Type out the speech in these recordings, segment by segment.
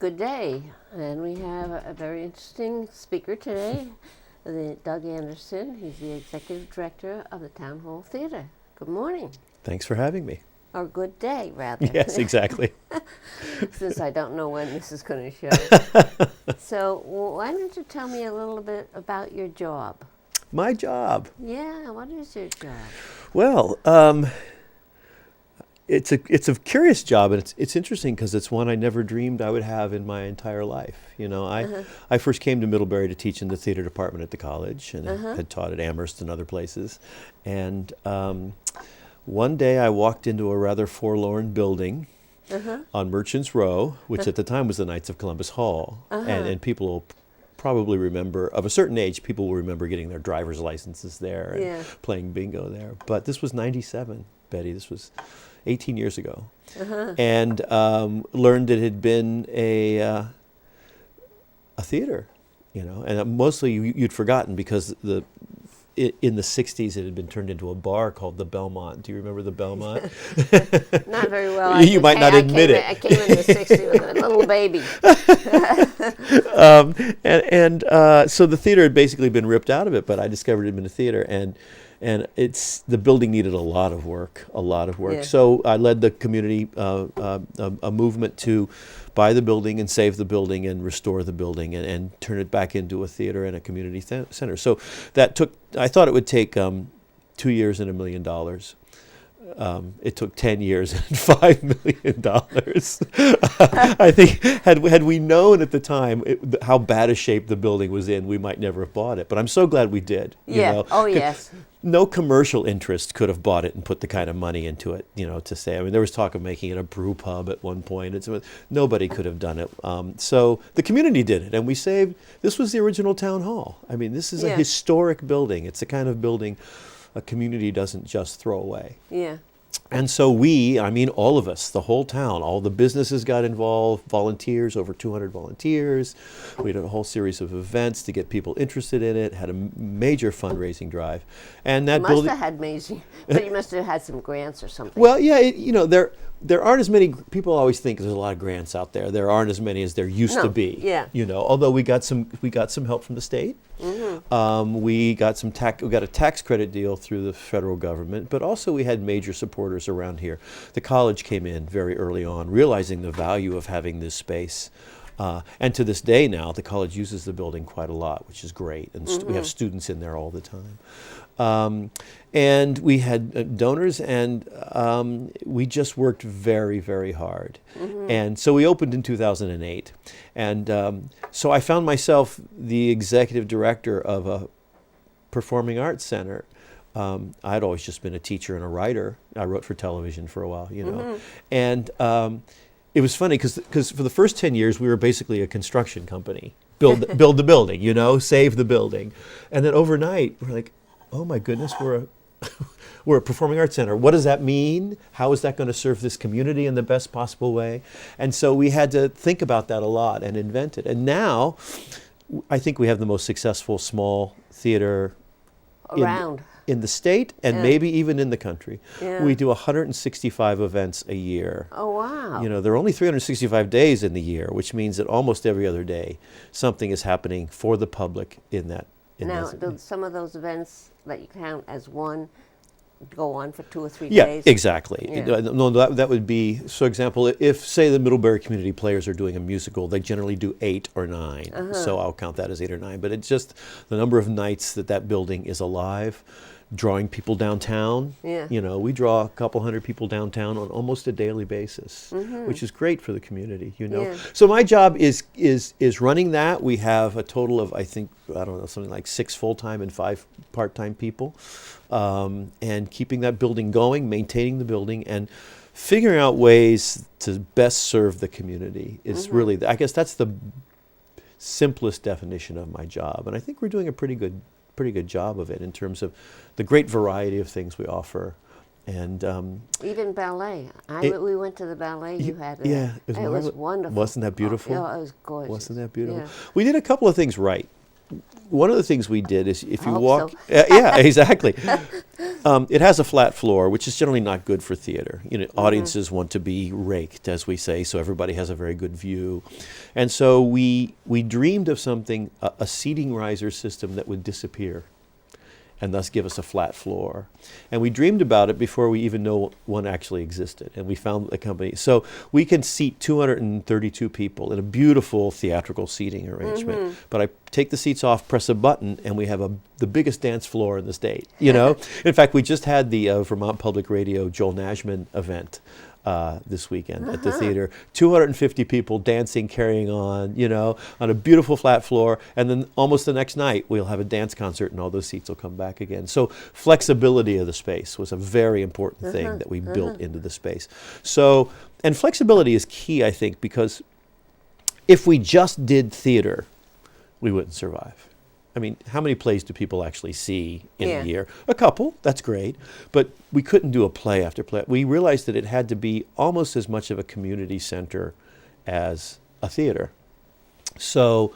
Good day, and we have a very interesting speaker today, Doug Anderson. He's the executive director of the Town Hall Theater. Good morning, Thanks for having me. or good day, rather. Yes, exactly. Since I don't know when this is going to show. So, why don't you tell me a little bit about your job? My job. Yeah, what is your job? Well, it's a curious job, and it's interesting because it's one I never dreamed I would have in my entire life. You know, I first came to Middlebury to teach in the theater department at the college, and had taught at Amherst and other places. And one day I walked into a rather forlorn building on Merchants Row, which at the time was the Knights of Columbus Hall, and people will probably remember, of a certain age, people will remember getting their driver's licenses there and playing bingo there. But this was 97, Betty. This was 18 years ago. And learned it had been a theater, you know, and mostly you'd forgotten because in the 60s it had been turned into a bar called the Belmont. Do you remember the Belmont? Not very well. You might not admit it. I came in the 60s with a little baby. So the theater had basically been ripped out of it, but I discovered it had been a theater, and the building needed a lot of work. Yeah. So I led the community a movement to buy the building and save the building and restore the building and turn it back into a theater and a community center. So that I thought it would take 2 years and $1 million. It took 10 years and $5 million. I think had we known at the time how bad a shape the building was in, we might never have bought it. But I'm so glad we did. Yeah. You know? Oh, yes. No commercial interest could have bought it and put the kind of money into it, you know, to say. I mean, there was talk of making it a brew pub at one point. Nobody could have done it. So the community did it, and we saved. This was the original town hall. I mean, this is a historic building. It's the kind of building a community doesn't just throw away. Yeah. And so all of us, the whole town, all the businesses got involved, volunteers, over 200 volunteers. We did a whole series of events to get people interested in it, had a major fundraising drive. And that You must have had amazing, but you must have had some grants or something. Well, yeah, there aren't as many, people always think there's a lot of grants out there. There aren't as many as there used to be. Yeah. You know, although we got some help from the state. We got a tax credit deal through the federal government, but also we had major supporters around here. The college came in very early on, realizing the value of having this space. And to this day now, the college uses the building quite a lot, which is great. And we have students in there all the time. And we had donors, and we just worked very, very hard. And so we opened in 2008. And so I found myself the executive director of a performing arts center. I'd always just been a teacher and a writer. I wrote for television for a while, you know. And it was funny because for the first 10 years, we were basically a construction company. Build the building, you know, save the building. And then overnight, we're like, oh my goodness, we're a performing arts center. What does that mean? How is that going to serve this community in the best possible way? And so we had to think about that a lot and invent it. And now, I think we have the most successful small theater Around. in the state and maybe even in the country. Yeah. We do 165 events a year. Oh, wow. You know, there are only 365 days in the year, which means that almost every other day something is happening for the public in that. Now, do some of those events that you count as one go on for 2 or 3 Yeah, days? exactly. Yeah. No, that would be, for example, if, say, the Middlebury Community Players are doing a musical, they generally do 8 or 9. So I'll count that as 8 or 9. But it's just the number of nights that building is alive, drawing people downtown. Yeah. You know, we draw a couple hundred people downtown on almost a daily basis, which is great for the community, you know. Yeah. So my job is running that. We have a total of, I think, something like 6 full-time and 5 part-time people. And keeping that building going, maintaining the building, and figuring out ways to best serve the community is really, I guess that's the simplest definition of my job. And I think we're doing a pretty good job of it in terms of the great variety of things we offer. And even ballet. We went to the ballet you had. It was wonderful. Wasn't that beautiful? Oh, yeah, it was gorgeous. Wasn't that beautiful? Yeah. We did a couple of things right. One of the things we did is if you I hope walk, so. yeah, exactly. It has a flat floor, which is generally not good for theater. Audiences want to be raked, as we say, so everybody has a very good view. And so we dreamed of something, a seating riser system that would disappear and thus give us a flat floor. And we dreamed about it before we even know one actually existed. And we found a company. So we can seat 232 people in a beautiful theatrical seating arrangement. But I take the seats off, press a button, and we have the biggest dance floor in the state. In fact, we just had the Vermont Public Radio Joel Nashman event this weekend at the theater. 250 people dancing, carrying on, on a beautiful flat floor. And then almost the next night, we'll have a dance concert and all those seats will come back again. So flexibility of the space was a very important thing that we built into the space. So, and flexibility is key, I think, because if we just did theater, we wouldn't survive. I mean, how many plays do people actually see in a year? A couple, that's great. But we couldn't do a play after play. We realized that it had to be almost as much of a community center as a theater. So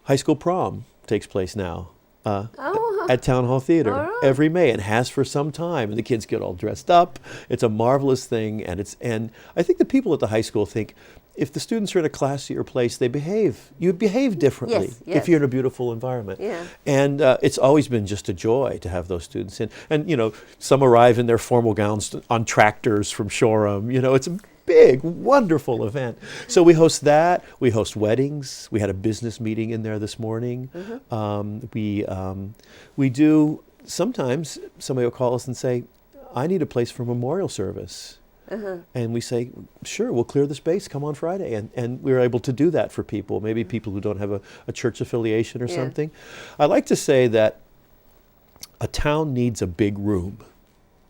high school prom takes place now at Town Hall Theater every May, and has for some time. And the kids get all dressed up. It's a marvelous thing. And I think the people at the high school think, if the students are in a classier place, they behave. You behave differently if you're in a beautiful environment. And it's always been just a joy to have those students in. And, some arrive in their formal gowns on tractors from Shoreham. It's a big, wonderful event. So we host that. We host weddings. We had a business meeting in there this morning. We do, sometimes somebody will call us and say, I need a place for memorial service. And we say, sure, we'll clear the space, come on Friday. And we're able to do that for people, maybe people who don't have a church affiliation or something. I like to say that a town needs a big room.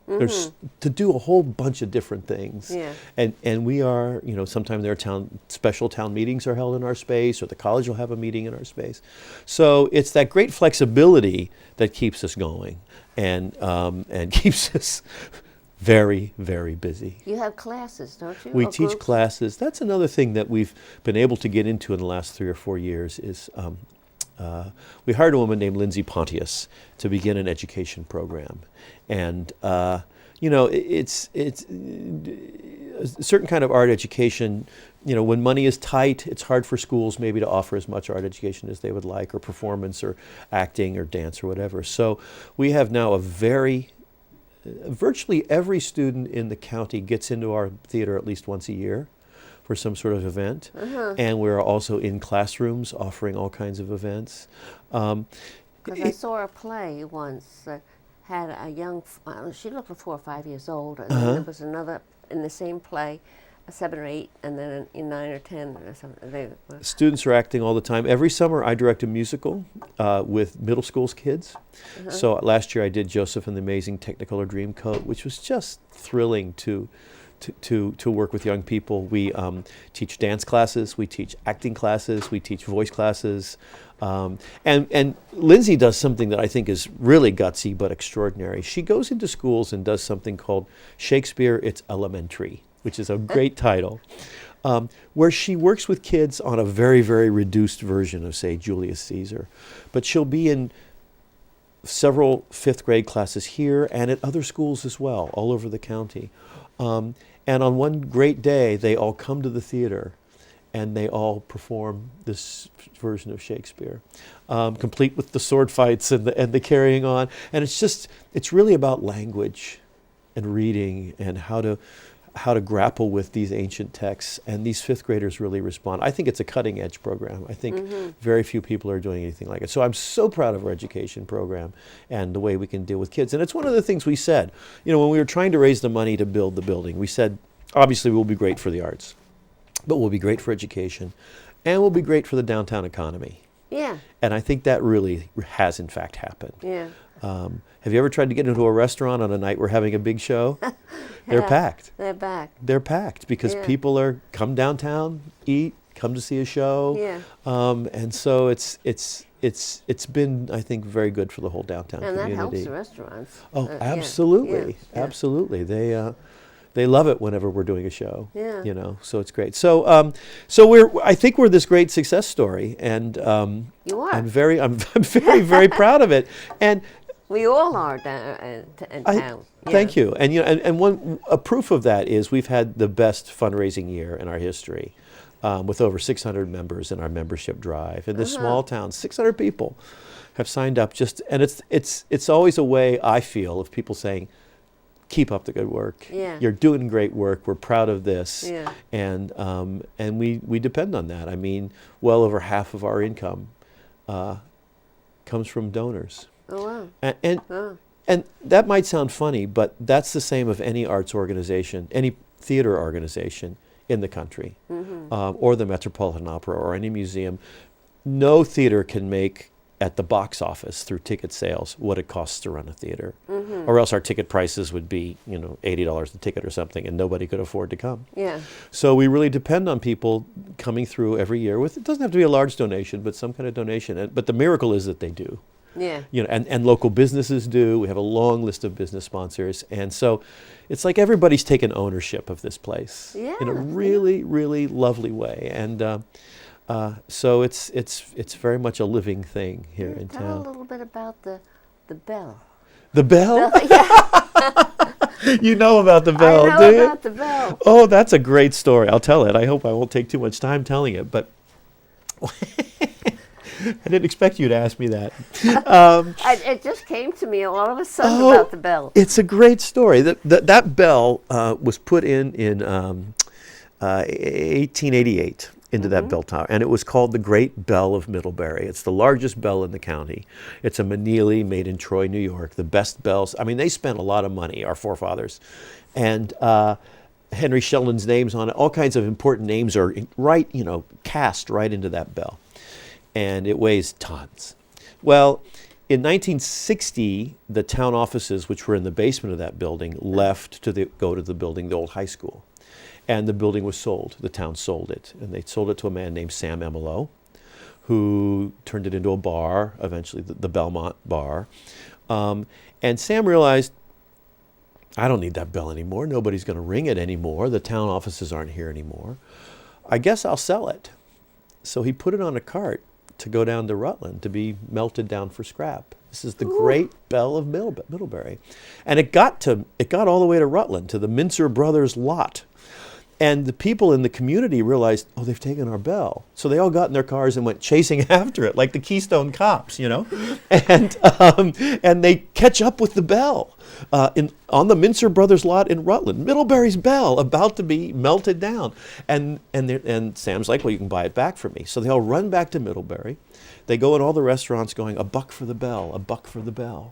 There's to do a whole bunch of different things. And we are, sometimes there are special town meetings are held in our space, or the college will have a meeting in our space. So it's that great flexibility that keeps us going and keeps us very, very busy. You have classes, don't you? We teach classes. That's another thing that we've been able to get into in the last 3 or 4 years is we hired a woman named Lindsay Pontius to begin an education program. And, it's a certain kind of art education. When money is tight, it's hard for schools maybe to offer as much art education as they would like, or performance or acting or dance or whatever. So we have now virtually every student in the county gets into our theater at least once a year for some sort of event. And we're also in classrooms offering all kinds of events. Because I saw a play once that had a young, she looked like 4 or 5 years old, and then there was another in the same play, 7 or 8, and then in 9 or 10 or something. Students are acting all the time. Every summer I direct a musical with middle school's kids. So last year I did Joseph and the Amazing Technicolor Dreamcoat, which was just thrilling to work with young people. We teach dance classes, we teach acting classes, we teach voice classes. And Lindsay does something that I think is really gutsy but extraordinary. She goes into schools and does something called Shakespeare, It's Elementary, which is a great title, where she works with kids on a very, very reduced version of, say, Julius Caesar. But she'll be in several 5th grade classes here and at other schools as well, all over the county. And on one great day, they all come to the theater and they all perform this version of Shakespeare, complete with the sword fights and the carrying on. And it's really about language and reading and how to grapple with these ancient texts. And these 5th graders really respond. I think it's a cutting edge program. I think very few people are doing anything like it. So I'm so proud of our education program and the way we can deal with kids. And it's one of the things we said, when we were trying to raise the money to build the building, we said, obviously we'll be great for the arts, but we'll be great for education, and we'll be great for the downtown economy. And I think that really has in fact happened. Have you ever tried to get into a restaurant on a night we're having a big show? They're packed. They're packed because people come downtown, eat, come to see a show. And so it's been, I think, very good for the whole downtown community. And that helps the restaurants. Oh, absolutely. Absolutely. They love it whenever we're doing a show. So it's great. So I think we're this great success story, and you are. I'm very, very proud of it. And We all are down in town. Thank you. And and a proof of that is we've had the best fundraising year in our history, with over 600 members in our membership drive. In this small town, 600 people have signed up. And it's always a way, I feel, of people saying, keep up the good work. Yeah. You're doing great work. We're proud of this. Yeah. And we depend on that. I mean, well over half of our income comes from donors. Oh, wow. And that might sound funny, but that's the same of any arts organization, any theater organization in the country, or the Metropolitan Opera or any museum. No theater can make at the box office through ticket sales what it costs to run a theater, or else our ticket prices would be $80 a ticket or something, and nobody could afford to come. Yeah. So we really depend on people coming through every year with, it doesn't have to be a large donation, but some kind of donation. But the miracle is that they do. Yeah. And local businesses do. We have a long list of business sponsors, and so it's like everybody's taken ownership of this place in a really, really lovely way. And so it's very much a living thing here in Tell town. a little bit about the bell. The bell? Yeah. You know about the bell, I do know you? about the bell. Oh, that's a great story. I'll tell it. I hope I won't take too much time telling it, but I didn't expect you to ask me that. It just came to me all of a sudden about the bell. It's a great story. That bell was put in 1888 into that bell tower, and it was called the Great Bell of Middlebury. It's the largest bell in the county. It's a Manili made in Troy, New York. The best bells. I mean, they spent a lot of money, our forefathers, and Henry Sheldon's name's on it. All kinds of important names are cast right into that bell. And it weighs tons. Well, in 1960, the town offices, which were in the basement of that building, left to go to the building, the old high school. And the building was sold. The town sold it. And they sold it to a man named Sam Emelo, who turned it into a bar, eventually the Belmont Bar. And Sam realized, I don't need that bell anymore. Nobody's going to ring it anymore. The town offices aren't here anymore. I guess I'll sell it. So he put it on a cart to go down to Rutland to be melted down for scrap. This is the Great Bell of Middlebury. And it got all the way to Rutland, to the Mincer Brothers lot. And the people in the community realized, oh, they've taken our bell. So they all got in their cars and went chasing after it, like the Keystone Cops, And they catch up with the bell on the Mincer Brothers lot in Rutland. Middlebury's bell about to be melted down. And Sam's like, well, you can buy it back from me. So they all run back to Middlebury. They go in all the restaurants going, $1 for the bell, $1 for the bell.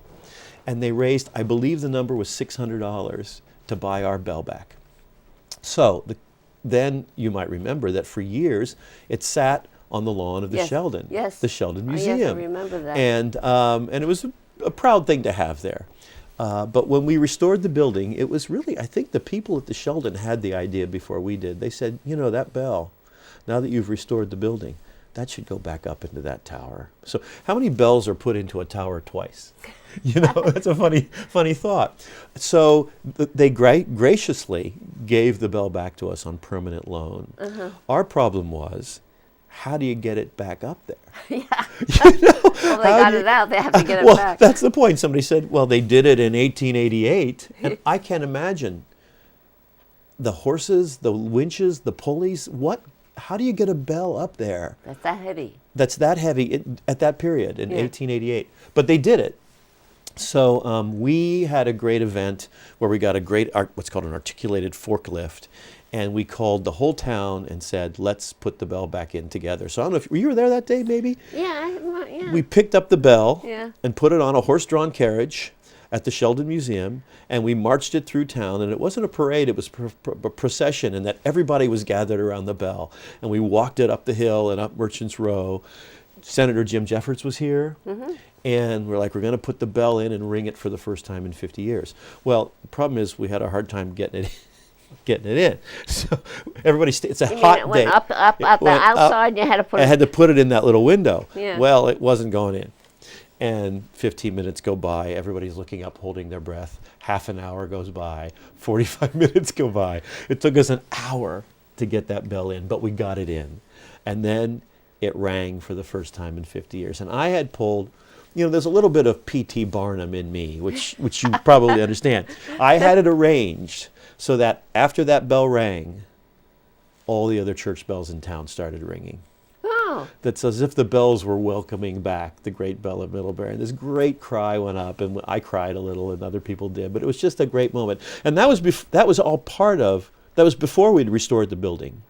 And they raised, I believe the number was $600 to buy our bell back. So then you might remember that for years it sat on the lawn of the Sheldon, the Sheldon Museum. Yes, I remember that. And it was a proud thing to have there. But when we restored the building, it was really, I think the people at the Sheldon had the idea before we did. They said, that bell, now that you've restored the building, that should go back up into that tower. So how many bells are put into a tower twice? That's a funny thought. So they graciously gave the bell back to us on permanent loan. Our problem was, how do you get it back up there? Yeah. Well, they got it out. They have to get it back. That's the point. Somebody said, well, they did it in 1888. And I can't imagine the horses, the winches, the pulleys. How do you get a bell up there? That's that heavy. That's that heavy at that period in 1888. But they did it. So we had a great event where we got what's called an articulated forklift, and we called the whole town and said, let's put the bell back in together. So I don't know if you were there that day, maybe? Yeah. We picked up the bell and put it on a horse-drawn carriage at the Sheldon Museum, and we marched it through town. And it wasn't a parade, it was a procession, and that everybody was gathered around the bell. And we walked it up the hill and up Merchants Row. Senator Jim Jeffords was here, and we're like, we're going to put the bell in and ring it for the first time in 50 years. Well, the problem is we had a hard time getting it in. So everybody, it's a hot day. It went up the outside, and you had to put it. I had to put it in that little window. Yeah. Well, it wasn't going in. And 15 minutes go by, everybody's looking up, holding their breath. Half an hour goes by, 45 minutes go by. It took us an hour to get that bell in, but we got it in. And then it rang for the first time in 50 years. And I had pulled there's a little bit of P.T. Barnum in me, which you probably understand. I had it arranged so that after that bell rang, all the other church bells in town started ringing. Oh. That's as if the bells were welcoming back the great bell of Middlebury. And this great cry went up, and I cried a little, and other people did. But it was just a great moment. And that was all that was before we'd restored the building.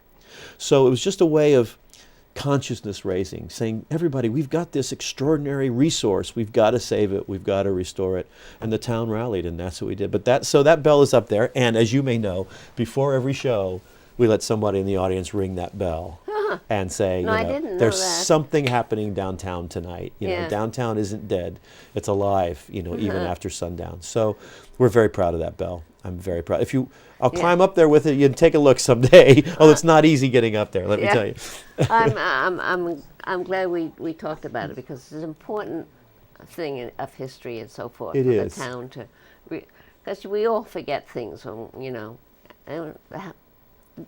So it was just a way of consciousness raising, saying, everybody, we've got this extraordinary resource. We've got to save it. We've got to restore it. And the town rallied, and that's what we did. But so that bell is up there. And as you may know, before every show, we let somebody in the audience ring that bell and say, I didn't know there's that. something happening downtown tonight. Downtown isn't dead. It's alive, even after sundown. So we're very proud of that bell. I'm very proud. I'll climb up there with it. You can take a look someday. It's not easy getting up there, let me tell you. I'm glad we talked about it, because it's an important thing of history and so forth. It for is. the town to, because we all forget things when,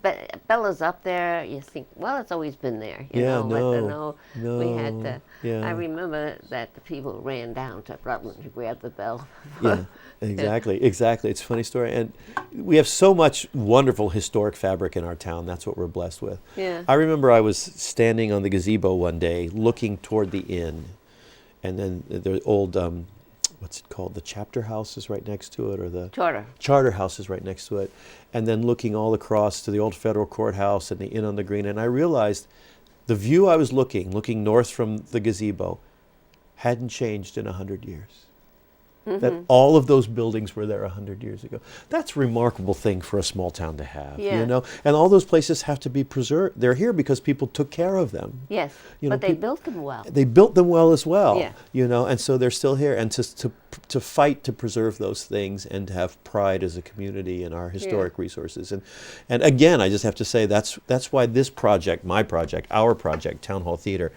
but Bella's up there, you think, well, it's always been there. We had to, I remember that the people ran down to Rutland to grab the bell. Yeah, exactly. It's a funny story. And we have so much wonderful historic fabric in our town. That's what we're blessed with. Yeah. I remember I was standing on the gazebo one day looking toward the inn, and then the old, what's it called? The chapter house is right next to it, or the charter house is right next to it. And then looking all across to the old federal courthouse and the inn on the green. And I realized the view I was looking north from the gazebo, hadn't changed in 100 years. Mm-hmm. That all of those buildings were there 100 years ago. That's a remarkable thing for a small town to have, And all those places have to be preserved. They're here because people took care of them. Yes, but they built them well. They built them well as well, Yeah. And so they're still here. And to fight to preserve those things and to have pride as a community in our historic resources. And again, I just have to say that's why this project, my project, our project, Town Hall Theater,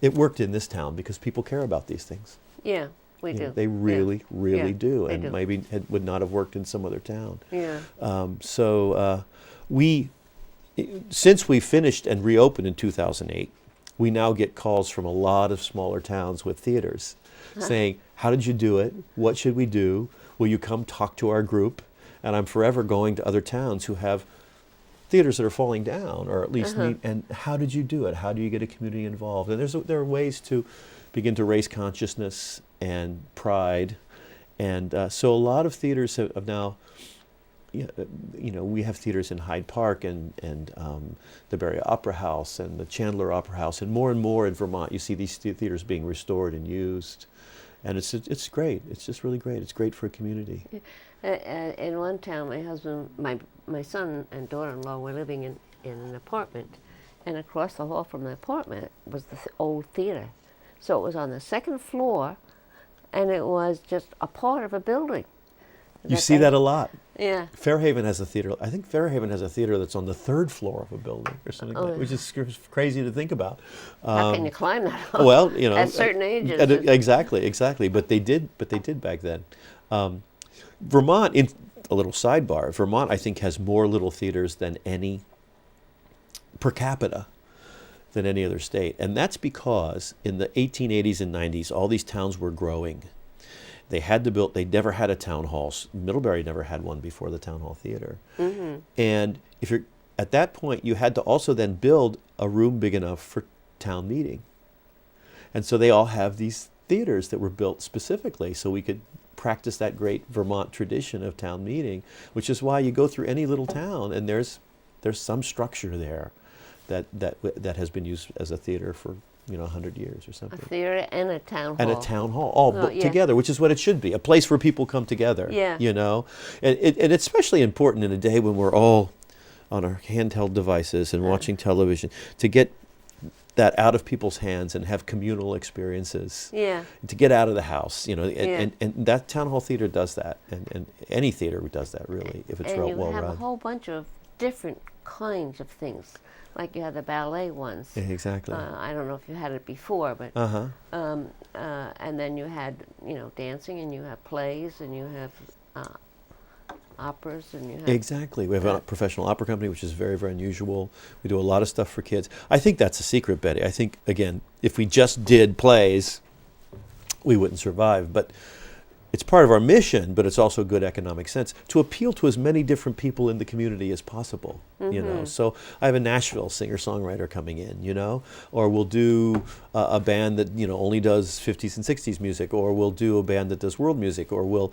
it worked in this town because people care about these things. Yeah. We do. They really, really do, they and do. maybe it would not have worked in some other town. Yeah. Since we finished and reopened in 2008, we now get calls from a lot of smaller towns with theaters saying, how did you do it? What should we do? Will you come talk to our group? And I'm forever going to other towns who have theaters that are falling down, or at least and how did you do it? How do you get a community involved? And there are ways to begin to raise consciousness and pride, and so a lot of theaters have now, we have theaters in Hyde Park and the Barry Opera House and the Chandler Opera House, and more in Vermont. You see these theaters being restored and used, and it's great. It's just really great. It's great for a community. In one town, my husband, my son and daughter-in-law were living in an apartment, and across the hall from the apartment was the old theater. So it was on the second floor, and it was just a part of a building. You see that a lot. Yeah. Fairhaven has a theater. I think Fairhaven has a theater that's on the third floor of a building or something like that, which is crazy to think about. How can you climb that up? Well, at certain ages. Exactly. But they did back then. Vermont, in a little sidebar, Vermont I think has more little theaters than any per capita than any other state. And that's because in the 1880s and 90s, all these towns were growing. They never had a town hall. Middlebury never had one before the Town Hall Theater. Mm-hmm. And at that point, you had to also then build a room big enough for town meeting. And so they all have these theaters that were built specifically so we could practice that great Vermont tradition of town meeting, which is why you go through any little town and there's some structure there that has been used as a theater for 100 years or something. A theater and a town hall. And a town hall, all together, which is what it should be, a place where people come together. Yeah. And it's especially important in a day when we're all on our handheld devices and watching television, to get that out of people's hands and have communal experiences. Yeah. To get out of the house, and that Town Hall Theater does that, and any theater does that really, if it's well run. And you have a whole bunch of different kinds of things. Like you had the ballet ones. Yeah, exactly. I don't know if you had it before, but and then you had dancing, and you have plays, and you have operas, and you have exactly. We have a professional opera company, which is very, very unusual. We do a lot of stuff for kids. I think that's a secret, Betty. I think again, if we just did plays, we wouldn't survive. But it's part of our mission, but it's also good economic sense to appeal to as many different people in the community as possible. You know, so I have a Nashville singer-songwriter coming in, you know, or we'll do a band that, you know, only does 50s and 60s music, or we'll do a band that does world music, or we'll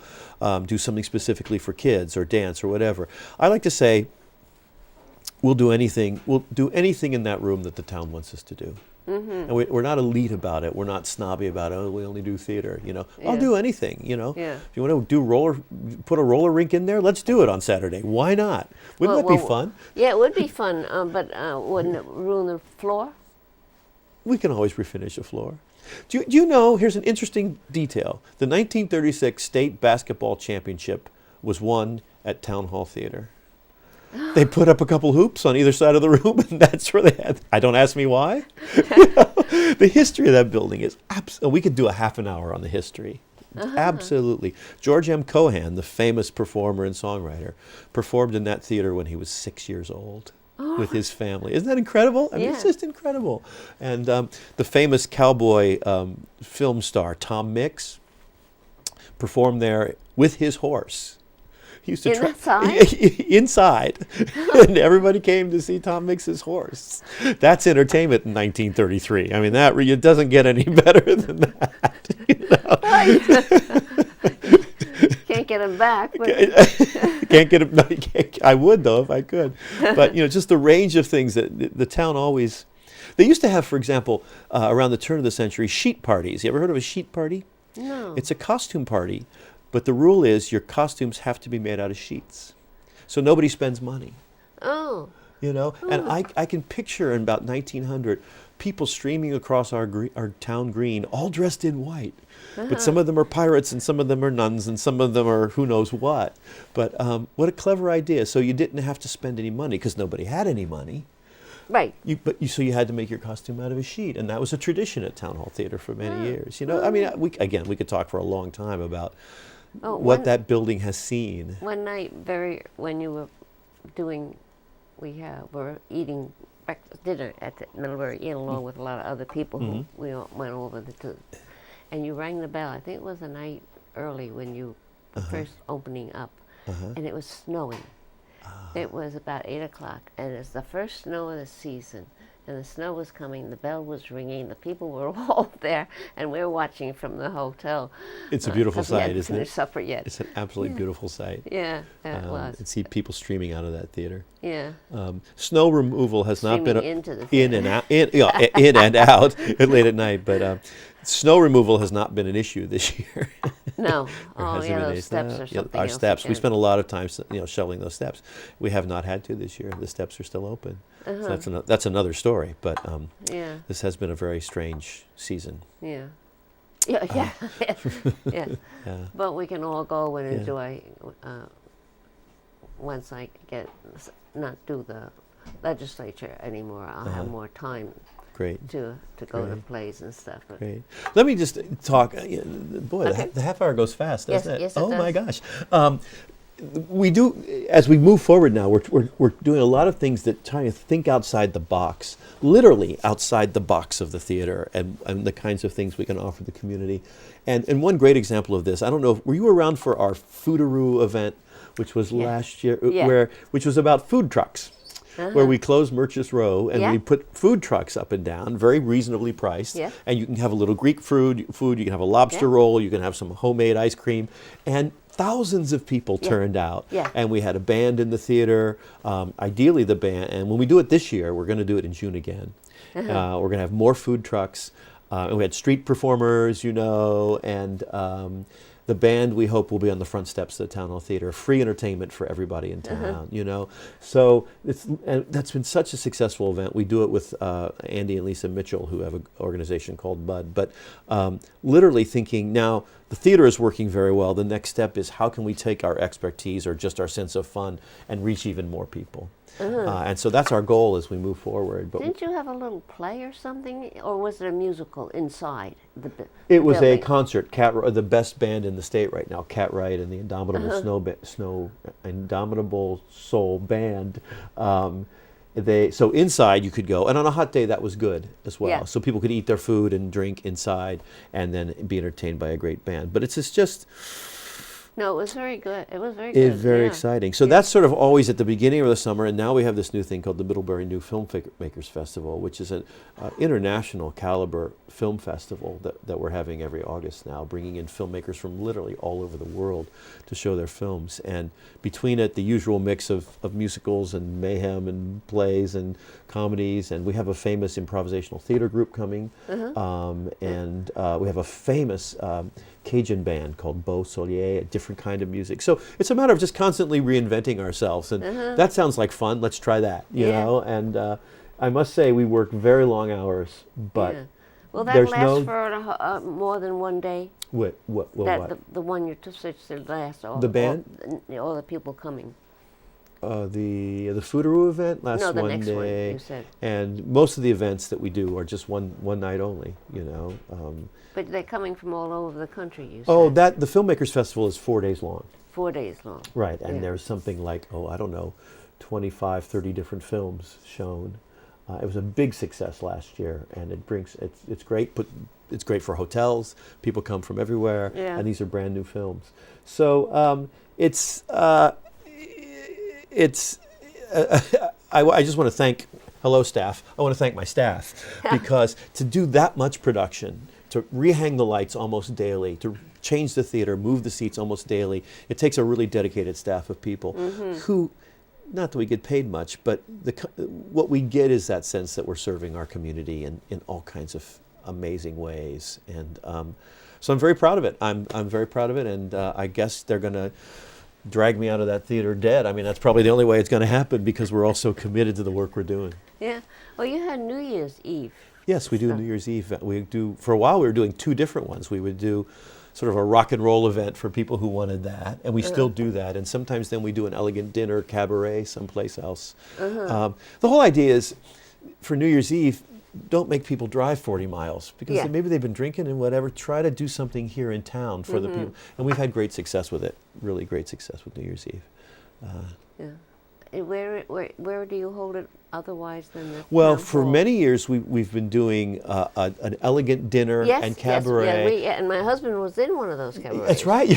do something specifically for kids or dance or whatever. I like to say we'll do anything in that room that the town wants us to do. And we're not elite about it. We're not snobby about it. Oh, we only do theater. You know, I'll do anything. You know, if you want to put a roller rink in there, let's do it on Saturday. Why not? Wouldn't that be fun? Yeah, it would be fun. But wouldn't it ruin the floor? We can always refinish the floor. Do you know? Here's an interesting detail. The 1936 state basketball championship was won at Town Hall Theater. They put up a couple hoops on either side of the room, and that's where they had. Don't ask me why. You know, the history of that building is we could do a half an hour on the history. Absolutely. George M. Cohan, the famous performer and songwriter, performed in that theater when he was 6 years old with his family. Isn't that incredible? I mean, it's just incredible. And the famous cowboy film star Tom Mix performed there with his horse. He used to inside, and everybody came to see Tom Mix's horse. That's entertainment in 1933. I mean, it doesn't get any better than that. You know? Can't get him back. But can't get him. No, I would though if I could. But you know, just the range of things that the town always. They used to have, for example, around the turn of the century, sheet parties. You ever heard of a sheet party? No. It's a costume party. But the rule is your costumes have to be made out of sheets. So nobody spends money. Oh. You know? Oh. And I can picture in about 1900 people streaming across our town green, all dressed in white. But some of them are pirates, and some of them are nuns, and some of them are who knows what. But what a clever idea. So you didn't have to spend any money because nobody had any money. Right. So you had to make your costume out of a sheet. And that was a tradition at Town Hall Theater for many years. You know, I mean, we could talk for a long time about what that building has seen. One night, when you were doing, were eating dinner at the Middlebury Inn along with a lot of other people who we all went over and you rang the bell. I think it was a night early when you were first opening up, and it was snowing. It was about 8 o'clock, and it's the first snow of the season. And the snow was coming, the bell was ringing, the people were all there, and we were watching from the hotel. It's a beautiful sight, isn't it? We hadn't finished supper yet. It's an absolutely beautiful sight. Yeah, it was. And see people streaming out of that theater. Yeah. Snow removal has not been into the theater. in and out late at night, but snow removal has not been an issue this year. No. Oh, yeah, those steps are something our else steps. again. We spent a lot of time, shoveling those steps. We have not had to this year. The steps are still open. So that's another story. But this has been a very strange season. Yeah. Yeah. Yeah. But we can all go and enjoy. Once I not do the legislature anymore, I'll have more time. Great. To go to plays and stuff. But great. Let me just talk. Boy, the half hour goes fast, doesn't it? Yes, it does. my gosh. We do, as we move forward now, we're doing a lot of things that try to think outside the box, literally outside the box of the theater, and the kinds of things we can offer the community. And one great example of this, I don't know, were you around for our Foodaroo event, which was last year, which was about food trucks? Where we closed Murchis Row and we put food trucks up and down, very reasonably priced. And you can have a little Greek food, you can have a lobster roll, you can have some homemade ice cream. And thousands of people turned out. And we had a band in the theater, ideally the band. And when we do it this year, we're going to do it in June again. We're going to have more food trucks. And we had street performers, and the band, we hope, will be on the front steps of the Town Hall Theater. Free entertainment for everybody in town, So that's been such a successful event. We do it with Andy and Lisa Mitchell, who have an organization called BUD. But literally thinking, now the theater is working very well. The next step is how can we take our expertise or just our sense of fun and reach even more people? And so that's our goal as we move forward. But didn't you have a little play or something, or was it a musical inside the It was building? a concert. The best band in the state right now, Cat Wright and the Indomitable Indomitable Soul Band. So inside you could go, and on a hot day that was good as well. Yeah. So people could eat their food and drink inside, and then be entertained by a great band. But it's just No, it was very good. It was very good. very yeah. exciting. So that's sort of always at the beginning of the summer, and now we have this new thing called the Middlebury New Filmmakers Festival, which is an international caliber film festival that we're having every August now, bringing in filmmakers from literally all over the world to show their films. And between it, the usual mix of musicals and mayhem and plays and comedies, and we have a famous improvisational theater group coming, and we have a famous Cajun band called Beau Solier, a different kind of music. So it's a matter of just constantly reinventing ourselves, and that sounds like fun. Let's try that, you know. And I must say, we work very long hours, but Will that there's last for more than one day? What? The one you took such to last? Or, The band? Or all the people coming? The Foodaroo event lasts No, the one next day, one, you said. and most of the events that we do are just one night only. You know. But they're coming from all over the country, you said. Oh, the Filmmakers Festival is 4 days long. 4 days long. Right, and Yeah. there's something like, I don't know, 25, 30 different films shown. It was a big success last year, and it's great. It's great for hotels. People come from everywhere, and these are brand new films. So I just want to thank, hello staff, I want to thank my staff, because to do that much production, to rehang the lights almost daily, to change the theater, move the seats almost daily, it takes a really dedicated staff of people who, not that we get paid much, but what we get is that sense that we're serving our community in all kinds of amazing ways. And so I'm very proud of it. I'm very proud of it, and I guess they're going to drag me out of that theater dead. I mean, that's probably the only way it's going to happen, because we're all so committed to the work we're doing. Yeah. Well, you had New Year's Eve. Yes, we do New Year's Eve. We do, for a while we were doing two different ones. We would do sort of a rock and roll event for people who wanted that, and we still do that. And sometimes then we do an elegant dinner cabaret someplace else. The whole idea is, for New Year's Eve, don't make people drive 40 miles, because maybe they've been drinking and whatever. Try to do something here in town for the people. And we've had great success with it, really great success with New Year's Eve. And where do you hold it otherwise than the Well, town for hall? many years we've been doing an elegant dinner and cabaret. Yes, and my husband was in one of those cabarets. That's right.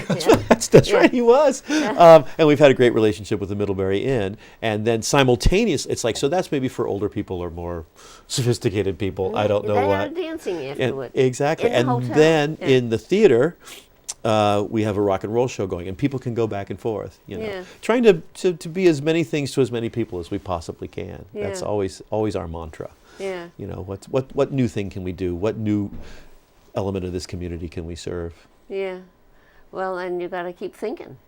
That's right. He was. And we've had a great relationship with the Middlebury Inn. And then simultaneously, it's like, so that's maybe for older people or more sophisticated people. I don't know They what. had dancing afterwards. Exactly. In the And hotel. then Yeah. in the theater, we have a rock and roll show going, and people can go back and forth. You know, trying to be as many things to as many people as we possibly can. Yeah. That's always our mantra. Yeah. You know, what new thing can we do? What new element of this community can we serve? Yeah. Well, and you got to keep thinking.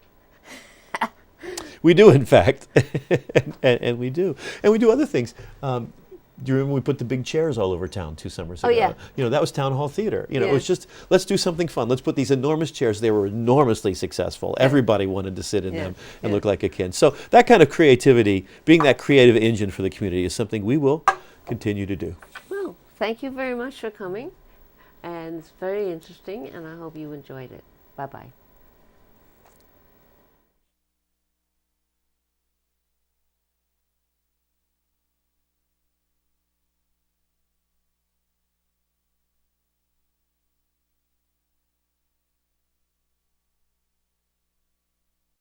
We do, in fact, and we do, and we do other things. Do you remember we put the big chairs all over town 2 summers ago? Oh, yeah. You know, that was Town Hall Theater. You know, it was just, let's do something fun. Let's put these enormous chairs. They were enormously successful. Everybody wanted to sit in them and look like a kid. So that kind of creativity, being that creative engine for the community, is something we will continue to do. Well, thank you very much for coming. And it's very interesting, and I hope you enjoyed it. Bye-bye.